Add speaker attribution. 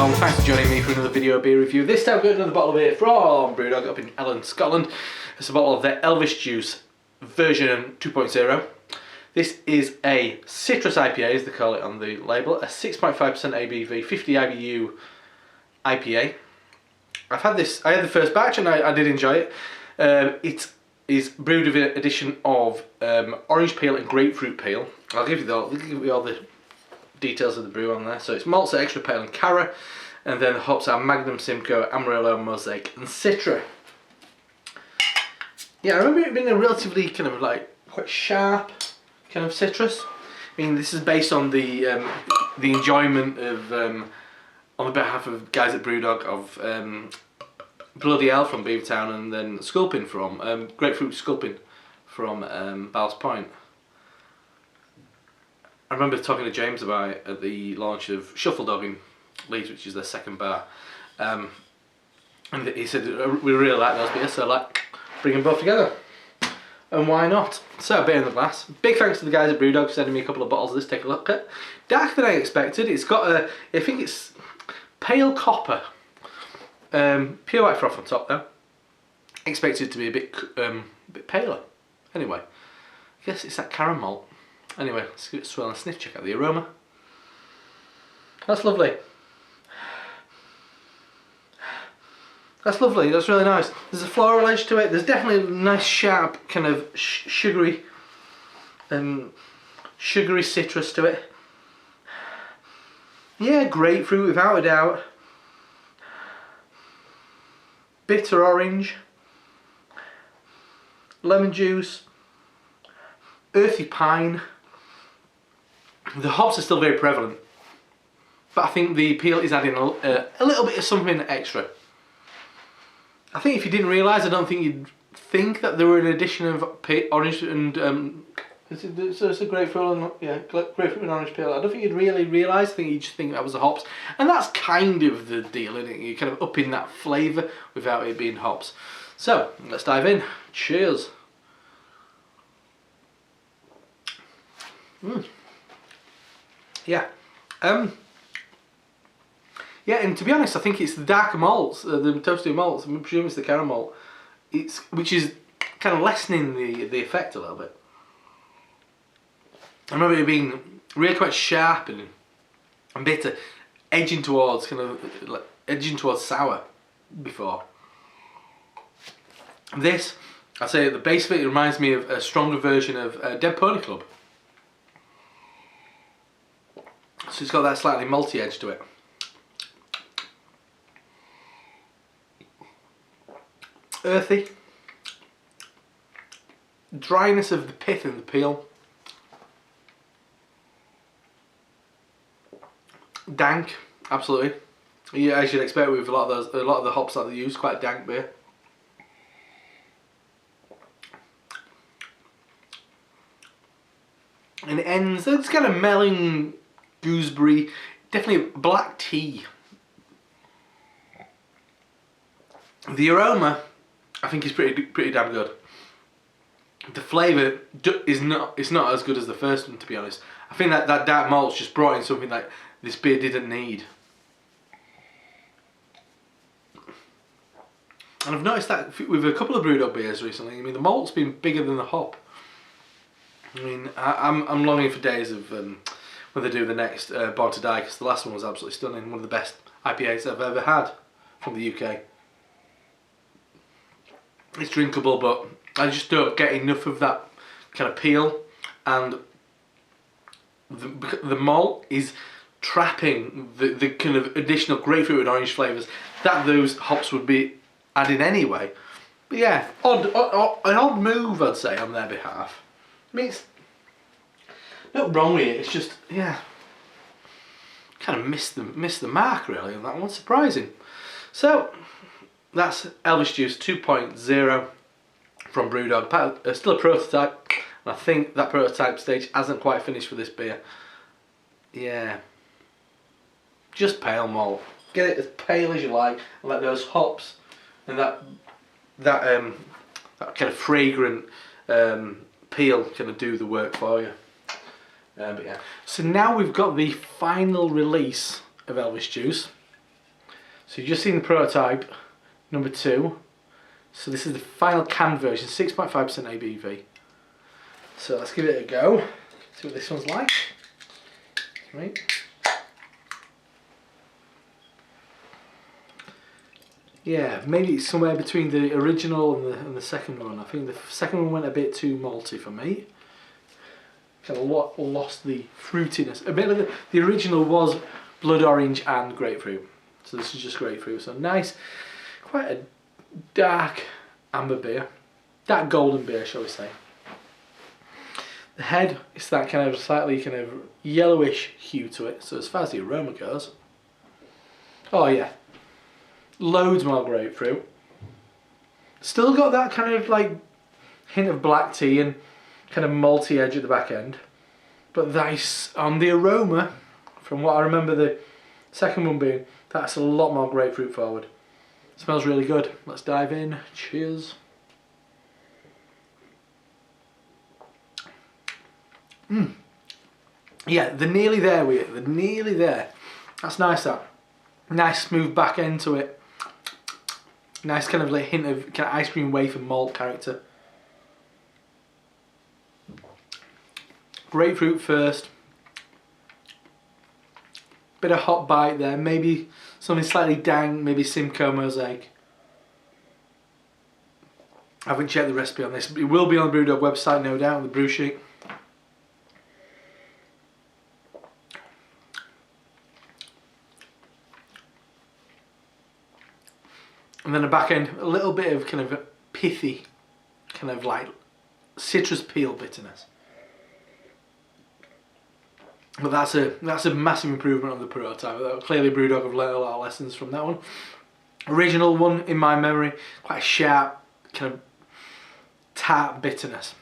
Speaker 1: along. Thanks for joining me for another video beer review. This time I've got another bottle of beer from Brewdog up in Ellen, Scotland. It's a bottle of their Elvis Juice version 2.0. This is a citrus IPA, as they call it on the label, a 6.5% ABV, 50 IBU IPA. I had the first batch and I did enjoy it. It is brewed with an addition of orange peel and grapefruit peel. I'll give you all the details of the brew on there. So it's malts are extra pale and Cara, and then the hops are Magnum, Simcoe, Amarillo, Mosaic and Citra. Yeah, I remember it being a relatively kind of like quite sharp kind of citrus. I mean, this is based on the enjoyment of on the behalf of guys at Brewdog of Bloody Hell from Beavertown, and then Sculpin from Grapefruit Sculpin from Ballast Point. I remember talking to James about it at the launch of Shuffle Dog in Leeds, which is their second bar, and he said we really like those beers, so like bring them both together, and why not? So a beer in the glass. Big thanks to the guys at Brewdog for sending me a couple of bottles of this. Take a look at. Darker than I expected. It's got I think it's pale copper, pure white froth on top though. Expected to be a bit paler. Anyway, I guess it's that caramel. Anyway, let's give it a swirl and sniff, check out the aroma. That's lovely. That's lovely, that's really nice. There's a floral edge to it, there's definitely a nice sharp kind of sugary citrus to it. Yeah, grapefruit without a doubt. Bitter orange. Lemon juice. Earthy pine. The hops are still very prevalent, but I think the peel is adding a little bit of something extra. I think if you didn't realise, I don't think you'd think that there were an addition of orange and it's a grapefruit and grapefruit and orange peel. I don't think you'd really realise. I think you'd just think that was the hops, and that's kind of the deal, isn't it? You're kind of upping that flavour without it being hops. So let's dive in. Cheers. Yeah. Yeah, and to be honest, I think it's the darker malts, the toasty malts. I presume it's the caramel, which is kind of lessening the effect a little bit. I remember it being really quite sharp and bitter, edging towards sour before. This, I'd say at the base of it, reminds me of a stronger version of Dead Pony Club. So it's got that slightly malty edge to it. Earthy. Dryness of the pith and the peel. Dank, absolutely. Yeah, as you'd expect with a lot of the hops that they use, quite dank beer. And it ends, it's kind of melon, gooseberry, definitely black tea. The aroma, I think, is pretty damn good. The flavour is not as good as the first one, to be honest. I think that dark malt's just brought in something like this beer didn't need. And I've noticed that with a couple of Brewdog beers recently. I mean, the malt's been bigger than the hop. I mean, I'm longing for days of when they do the next Born to Die, because the last one was absolutely stunning. One of the best IPAs I've ever had from the UK. It's drinkable, but I just don't get enough of that kind of peel, and the malt is trapping the kind of additional grapefruit and orange flavours that those hops would be adding anyway. But yeah, an odd move, I'd say, on their behalf. I mean, it's not wrong with it, it's just, yeah, kind of missed the mark really on that one. Surprising. So that's Elvis Juice 2.0 from Brewdog. Still a prototype, and I think that prototype stage hasn't quite finished for this beer. Yeah, just pale malt. Get it as pale as you like, and let those hops and that kind of fragrant peel kind of do the work for you. But yeah. So now we've got the final release of Elvis Juice. So you've just seen the prototype number 2. So this is the final canned version, 6.5% ABV. So let's give it a go. See what this one's like. Right. Yeah, maybe it's somewhere between the original and the second one. I think the second one went a bit too malty for me. Kind of lost the fruitiness. A bit of the original was blood orange and grapefruit. So this is just grapefruit. So nice, quite a dark amber beer. Dark golden beer, shall we say. The head is that kind of slightly kind of yellowish hue to it. So as far as the aroma goes, oh yeah, loads more grapefruit. Still got that kind of like hint of black tea and kind of malty edge at the back end. But that's on the aroma, from what I remember the second one being, that's a lot more grapefruit forward. Smells really good. Let's dive in. Cheers. Yeah, they're nearly there with it. They're nearly there. That's nice, that. Nice smooth back end to it. Nice kind of like hint of kind of ice cream wafer malt character. Grapefruit first. Bit of hot bite there. Maybe something slightly dank. Maybe Simcoe mosaic. I haven't checked the recipe on this. It will be on the Brewdog website, no doubt, the brew sheet. And then the back end, a little bit of kind of pithy, kind of like citrus peel bitterness. But that's a massive improvement on the prototype. Clearly Brewdog have learned a lot of lessons from that one. Original one, in my memory, quite a sharp, kind of tart bitterness.